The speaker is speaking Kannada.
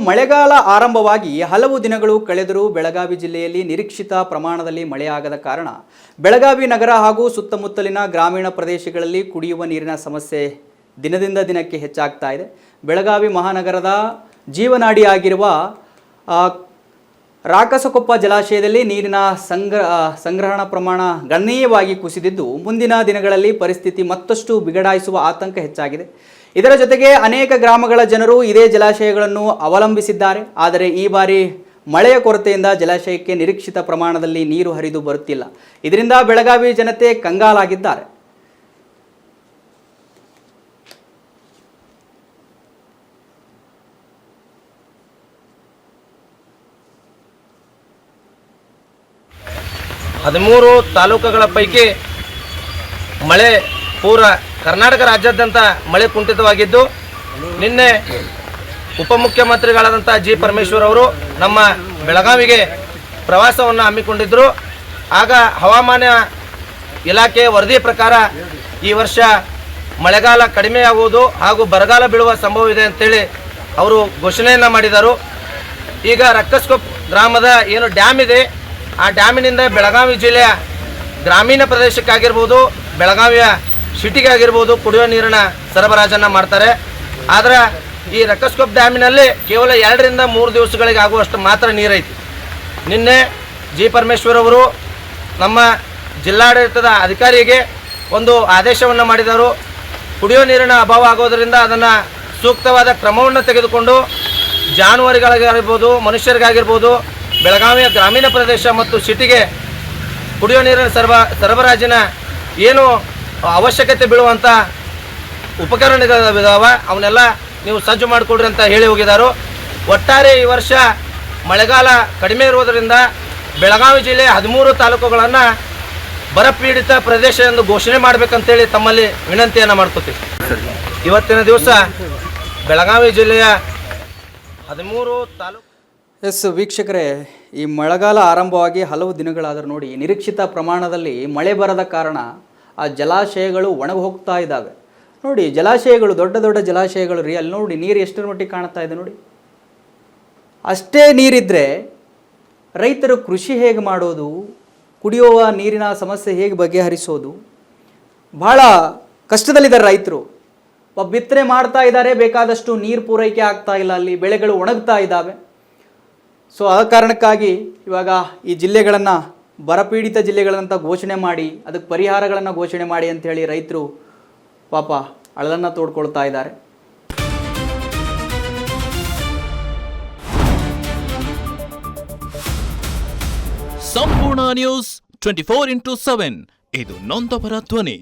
ಮಳೆಗಾಲ ಆರಂಭವಾಗಿ ಹಲವು ದಿನಗಳು ಕಳೆದರೂ ಬೆಳಗಾವಿ ಜಿಲ್ಲೆಯಲ್ಲಿ ನಿರೀಕ್ಷಿತ ಪ್ರಮಾಣದಲ್ಲಿ ಮಳೆಯಾಗದ ಕಾರಣ ಬೆಳಗಾವಿ ನಗರ ಹಾಗೂ ಸುತ್ತಮುತ್ತಲಿನ ಗ್ರಾಮೀಣ ಪ್ರದೇಶಗಳಲ್ಲಿ ಕುಡಿಯುವ ನೀರಿನ ಸಮಸ್ಯೆ ದಿನದಿಂದ ದಿನಕ್ಕೆ ಹೆಚ್ಚಾಗ್ತಾ ಇದೆ. ಬೆಳಗಾವಿ ಮಹಾನಗರದ ಜೀವನಾಡಿಯಾಗಿರುವ ರಾಕಸಕೊಪ್ಪ ಜಲಾಶಯದಲ್ಲಿ ನೀರಿನ ಸಂಗ್ರಹಣಾ ಪ್ರಮಾಣ ಗಣನೀಯವಾಗಿ ಕುಸಿದಿದ್ದು ಮುಂದಿನ ದಿನಗಳಲ್ಲಿ ಪರಿಸ್ಥಿತಿ ಮತ್ತಷ್ಟು ಬಿಗಡಾಯಿಸುವ ಆತಂಕ ಹೆಚ್ಚಾಗಿದೆ. ಇದರ ಜೊತೆಗೆ ಅನೇಕ ಗ್ರಾಮಗಳ ಜನರು ಇದೇ ಜಲಾಶಯಗಳನ್ನು ಅವಲಂಬಿಸಿದ್ದಾರೆ. ಆದರೆ ಈ ಬಾರಿ ಮಳೆಯ ಕೊರತೆಯಿಂದ ಜಲಾಶಯಕ್ಕೆ ನಿರೀಕ್ಷಿತ ಪ್ರಮಾಣದಲ್ಲಿ ನೀರು ಹರಿದು ಬರುತ್ತಿಲ್ಲ. ಇದರಿಂದ ಬೆಳಗಾವಿ ಜನತೆ ಕಂಗಾಲಾಗಿದ್ದಾರೆ. ಹದಿಮೂರು ತಾಲೂಕುಗಳ ಪೈಕಿ ಮಳೆ ಪೂರ ಕರ್ನಾಟಕ ರಾಜ್ಯಾದ್ಯಂತ ಮಳೆ ಕುಂಠಿತವಾಗಿದ್ದು, ನಿನ್ನೆ ಉಪಮುಖ್ಯಮಂತ್ರಿಗಳಾದಂಥ ಜಿ ಪರಮೇಶ್ವರ್ ಅವರು ನಮ್ಮ ಬೆಳಗಾವಿಗೆ ಪ್ರವಾಸವನ್ನು ಹಮ್ಮಿಕೊಂಡಿದ್ದರು. ಆಗ ಹವಾಮಾನ ಇಲಾಖೆ ವರದಿ ಪ್ರಕಾರ ಈ ವರ್ಷ ಮಳೆಗಾಲ ಕಡಿಮೆಯಾಗುವುದು ಹಾಗೂ ಬರಗಾಲ ಬೀಳುವ ಸಂಭವ ಇದೆ ಅಂತೇಳಿ ಅವರು ಘೋಷಣೆಯನ್ನು ಮಾಡಿದರು. ಈಗ ರಕ್ಕಸ್ಕೊಪ್ಪ ಗ್ರಾಮದ ಏನು ಡ್ಯಾಮ್ ಇದೆ, ಆ ಡ್ಯಾಮಿನಿಂದ ಬೆಳಗಾವಿ ಜಿಲ್ಲೆಯ ಗ್ರಾಮೀಣ ಪ್ರದೇಶಕ್ಕಾಗಿರ್ಬೋದು, ಬೆಳಗಾವಿಯ ಸಿಟಿಗೆ ಆಗಿರ್ಬೋದು ಕುಡಿಯುವ ನೀರಿನ ಸರಬರಾಜನ್ನು ಮಾಡ್ತಾರೆ. ಆದರೆ ಈ ರಕ್ಕಸ್ಕೊಪ್ಪ ಡ್ಯಾಮಿನಲ್ಲಿ ಕೇವಲ 2 ರಿಂದ 3 ದಿವಸಗಳಿಗೆ ಆಗುವಷ್ಟು ಮಾತ್ರ ನೀರೈತಿ. ನಿನ್ನೆ ಜಿ ಪರಮೇಶ್ವರ್ ಅವರು ನಮ್ಮ ಜಿಲ್ಲಾಡಳಿತದ ಅಧಿಕಾರಿಗೆ ಒಂದು ಆದೇಶವನ್ನು ಮಾಡಿದರು. ಕುಡಿಯುವ ನೀರಿನ ಅಭಾವ ಆಗೋದರಿಂದ ಅದನ್ನು ಸೂಕ್ತವಾದ ಕ್ರಮವನ್ನು ತೆಗೆದುಕೊಂಡು ಜಾನುವಾರುಗಳಿಗಾಗಿರ್ಬೋದು, ಮನುಷ್ಯರಿಗಾಗಿರ್ಬೋದು, ಬೆಳಗಾವಿಯ ಗ್ರಾಮೀಣ ಪ್ರದೇಶ ಮತ್ತು ಸಿಟಿಗೆ ಕುಡಿಯುವ ನೀರಿನ ಸರಬರಾಜಿನ ಏನು ಅವಶ್ಯಕತೆ ಬೀಳುವಂಥ ಉಪಕರಣಗಳಿದಾವೆ ಅವನ್ನೆಲ್ಲ ನೀವು ಸಜ್ಜು ಮಾಡಿಕೊಡ್ರಿ ಅಂತ ಹೇಳಿ ಹೋಗಿದ್ದಾರೆ. ಒಟ್ಟಾರೆ ಈ ವರ್ಷ ಮಳೆಗಾಲ ಕಡಿಮೆ ಇರುವುದರಿಂದ ಬೆಳಗಾವಿ ಜಿಲ್ಲೆ 13 ತಾಲೂಕುಗಳನ್ನು ಬರಪೀಡಿತ ಪ್ರದೇಶ ಎಂದು ಘೋಷಣೆ ಮಾಡಬೇಕಂತೇಳಿ ತಮ್ಮಲ್ಲಿ ವಿನಂತಿಯನ್ನು ಮಾಡ್ಕೋತೀವಿ. ಇವತ್ತಿನ ದಿವಸ ಬೆಳಗಾವಿ ಜಿಲ್ಲೆಯ 13 ತಾಲೂಕು. ವೀಕ್ಷಕರೇ, ಈ ಮಳೆಗಾಲ ಆರಂಭವಾಗಿ ಹಲವು ದಿನಗಳಾದರೂ ನೋಡಿ ನಿರೀಕ್ಷಿತ ಪ್ರಮಾಣದಲ್ಲಿ ಮಳೆ ಬರದ ಕಾರಣ ಆ ಜಲಾಶಯಗಳು ಒಣಗಿ ಹೋಗ್ತಾ ಇದ್ದಾವೆ. ನೋಡಿ, ಜಲಾಶಯಗಳು ದೊಡ್ಡ ದೊಡ್ಡ ಜಲಾಶಯಗಳು ರೀ, ಅಲ್ಲಿ ನೋಡಿ ನೀರು ಎಷ್ಟರ ಮಟ್ಟಿಗೆ ಕಾಣ್ತಾ ಇದೆ ನೋಡಿ. ಅಷ್ಟೇ ನೀರಿದ್ದರೆ ರೈತರು ಕೃಷಿ ಹೇಗೆ ಮಾಡೋದು, ಕುಡಿಯುವ ನೀರಿನ ಸಮಸ್ಯೆ ಹೇಗೆ ಬಗೆಹರಿಸೋದು? ಭಾಳ ಕಷ್ಟದಲ್ಲಿದ್ದಾರೆ ರೈತರು. ಬಿತ್ತನೆ ಮಾಡ್ತಾ ಇದ್ದಾರೆ, ಬೇಕಾದಷ್ಟು ನೀರು ಪೂರೈಕೆ ಆಗ್ತಾ ಇಲ್ಲ, ಅಲ್ಲಿ ಬೆಳೆಗಳು ಒಣಗ್ತಾ ಇದ್ದಾವೆ. ಸೊ ಆ ಕಾರಣಕ್ಕಾಗಿ ಇವಾಗ ಈ ಜಿಲ್ಲೆಗಳನ್ನು ಬರಪೀಡಿತ ಜಿಲ್ಲೆಗಳಂತ ಘೋಷಣೆ ಮಾಡಿ ಅದಕ್ಕೆ ಪರಿಹಾರಗಳನ್ನು ಘೋಷಣೆ ಮಾಡಿ ಅಂಥೇಳಿ ರೈತರು ಪಾಪ ಅಳಲನ್ನು ತೋಡ್ಕೊಳ್ತಾ ಇದ್ದಾರೆ. ಸಂಪೂರ್ಣ ನ್ಯೂಸ್ 24x7 ಇದು ನೊಂದವರ ಧ್ವನಿ.